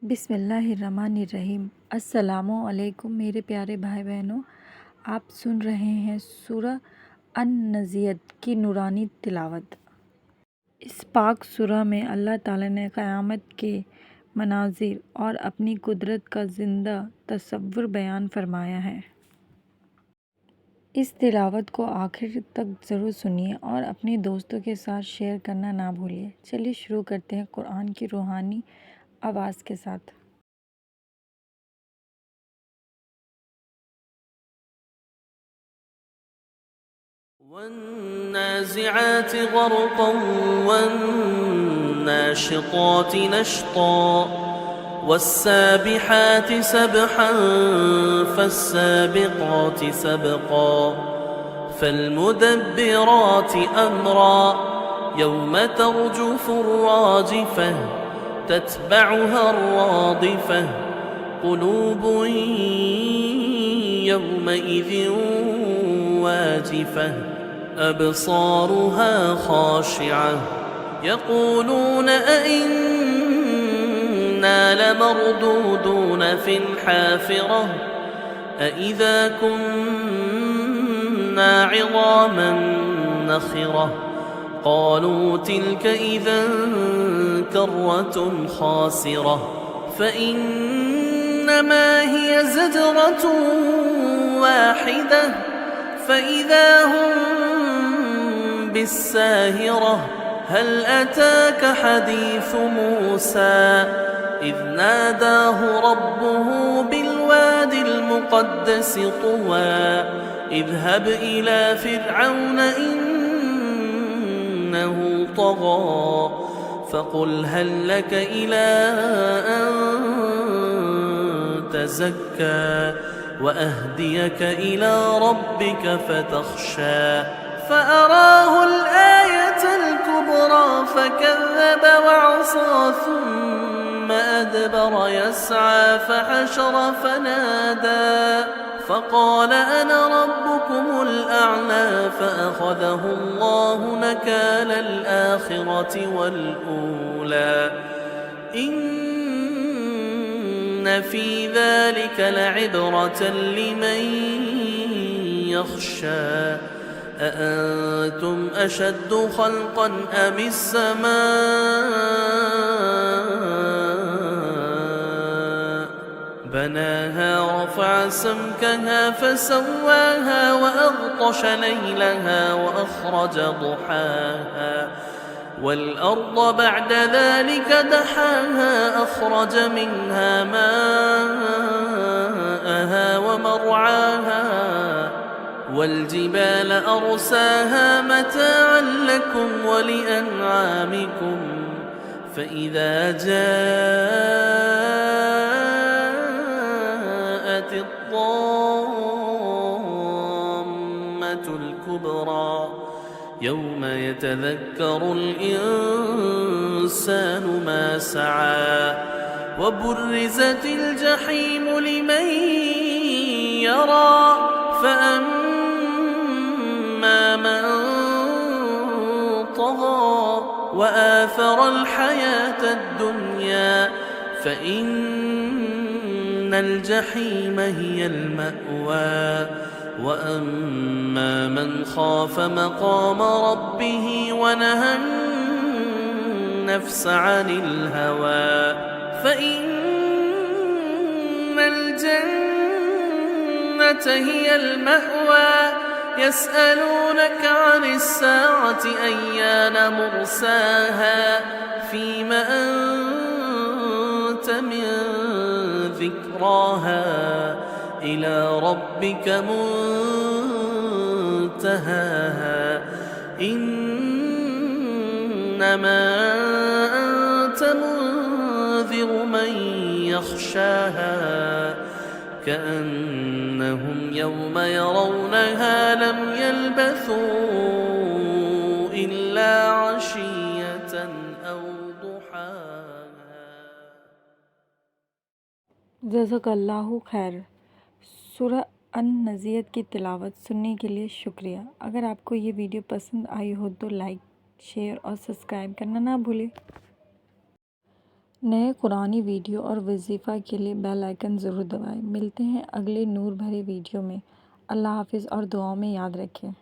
बिस्मिल्लाहिर्रहमानिर्रहीम। अस्सलामुअलैकुम मेरे प्यारे भाई बहनों, आप सुन रहे हैं सूरह अन-नज़ियत की नूरानी तिलावत। इस पाक सूरह में अल्लाह ताला ने क़यामत के मनाज़िर और अपनी कुदरत का ज़िंदा तसव्वुर बयान फरमाया है। इस तिलावत को आखिर तक ज़रूर सुनिए और अपने दोस्तों के साथ शेयर करना ना भूलिए। चलिए शुरू करते हैं कुरान की रूहानी आवाज़ के साथ। والنازعات غرقا والناشطات نشطا والسابحات سبحا فالسابقات سبقا فالمدبرات أمرا يوم ترجف الراجفة تتبعها الرادفة قلوب يومئذ واجفة أبصارها خاشعة يقولون أئنا لمردودون في الحافرة أئذا كنا عظاما نخرة قالوا تلك إذا كرة خاسرة فإنما هي زجرة واحدة فإذا هم بالساهرة هل أتاك حديث موسى إذ ناداه ربه بالواد المقدس طوى اذهب إلى فرعون إنه طغى فقل هل لك إلى أن تزكى وأهديك إلى ربك فتخشى فأراه الآية الكبرى فكذب وعصى ثم أدبر يسعى فحشر فنادى فقال أنا ربكم الأعلى فأخذه الله نكال الآخرة والأولى إن في ذلك لعبرة لمن يخشى أأنتم أشد خلقا أم السماء بناها رفع سمكها فسواها وأغطش ليلها وأخرج ضحاها والأرض بعد ذلك دحاها أخرج منها ماءها ومرعاها والجبال أرساها متاعا لكم ولأنعامكم فإذا جاءت الطامة الكبرى يوم يتذكر الإنسان ما سعى وبرزت الجحيم لمن يرى فأما من طغى وآثر الحياة الدنيا فإن الجحيم هي المأوى وأما من خاف مقام ربه ونهى النفس عن الهوى فإن الجنة هي المأوى يسألونك عن الساعة أيان مرساها فيم أنت من ذكراها إلى ربك منتهاها إنما أنت منذر من يخشاها كأنهم يوم يرونها لم يلبثوا إلا عشية أو ضحاها जज़ाकल्लाहु खैर। सूरह अन-नज़ियत की तिलावत सुनने के लिए शुक्रिया। अगर आपको ये वीडियो पसंद आई हो तो लाइक, शेयर और सब्सक्राइब करना ना भूलें। नए कुरानी वीडियो और वजीफ़ा के लिए बेल आइकन ज़रूर दबाएं। मिलते हैं अगले नूर भरे वीडियो में। अल्लाह हाफ़िज़ और दुआओं में याद रखें।